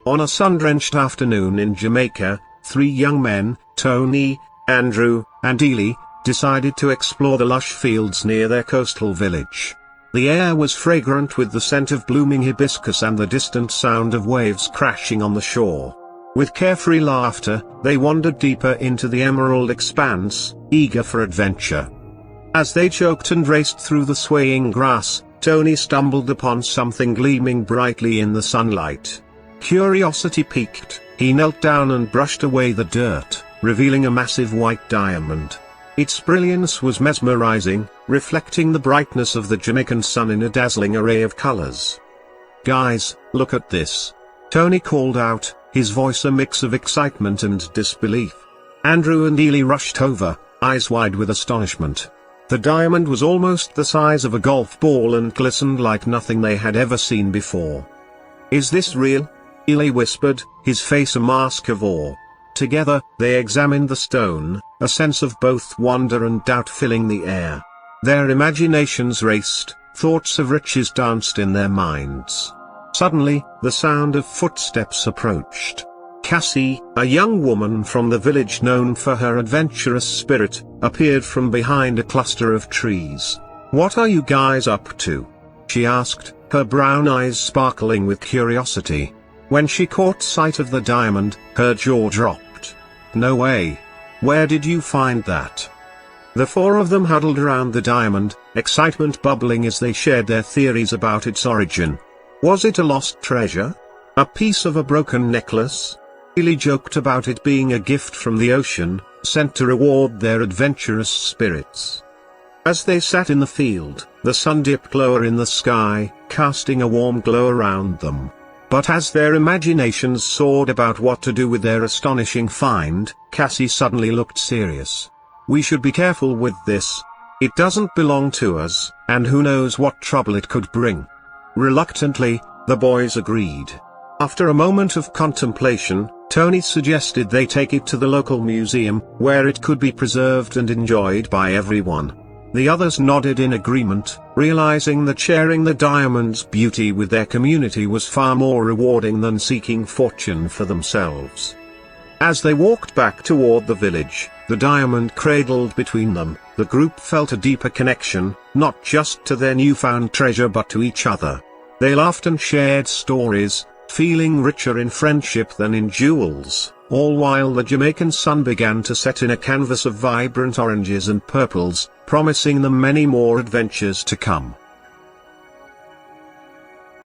On a sun-drenched afternoon in Jamaica, three young men, Tony, Andrew, and Ely, decided to explore the lush fields near their coastal village. The air was fragrant with the scent of blooming hibiscus and the distant sound of waves crashing on the shore. With carefree laughter, they wandered deeper into the emerald expanse, eager for adventure. As they choked and raced through the swaying grass, Tony stumbled upon something gleaming brightly in the sunlight. Curiosity piqued, he knelt down and brushed away the dirt, revealing a massive white diamond. Its brilliance was mesmerizing, reflecting the brightness of the Jamaican sun in a dazzling array of colors. "Guys, look at this!" Tony called out, his voice a mix of excitement and disbelief. Andrew and Ely rushed over, eyes wide with astonishment. The diamond was almost the size of a golf ball and glistened like nothing they had ever seen before. "Is this real?" Ely whispered, his face a mask of awe. Together, they examined the stone, a sense of both wonder and doubt filling the air. Their imaginations raced, thoughts of riches danced in their minds. Suddenly, the sound of footsteps approached. Cassie, a young woman from the village known for her adventurous spirit, appeared from behind a cluster of trees. "What are you guys up to?" she asked, her brown eyes sparkling with curiosity. When she caught sight of the diamond, her jaw dropped. "No way! Where did you find that?" The four of them huddled around the diamond, excitement bubbling as they shared their theories about its origin. Was it a lost treasure? A piece of a broken necklace? Ely joked about it being a gift from the ocean, sent to reward their adventurous spirits. As they sat in the field, the sun dipped lower in the sky, casting a warm glow around them. But as their imaginations soared about what to do with their astonishing find, Cassie suddenly looked serious. "We should be careful with this. It doesn't belong to us, and who knows what trouble it could bring." Reluctantly, the boys agreed. After a moment of contemplation, Tony suggested they take it to the local museum, where it could be preserved and enjoyed by everyone. The others nodded in agreement, realizing that sharing the diamond's beauty with their community was far more rewarding than seeking fortune for themselves. As they walked back toward the village, the diamond cradled between them, the group felt a deeper connection, not just to their newfound treasure but to each other. They laughed and shared stories, feeling richer in friendship than in jewels, all while the Jamaican sun began to set in a canvas of vibrant oranges and purples, promising them many more adventures to come.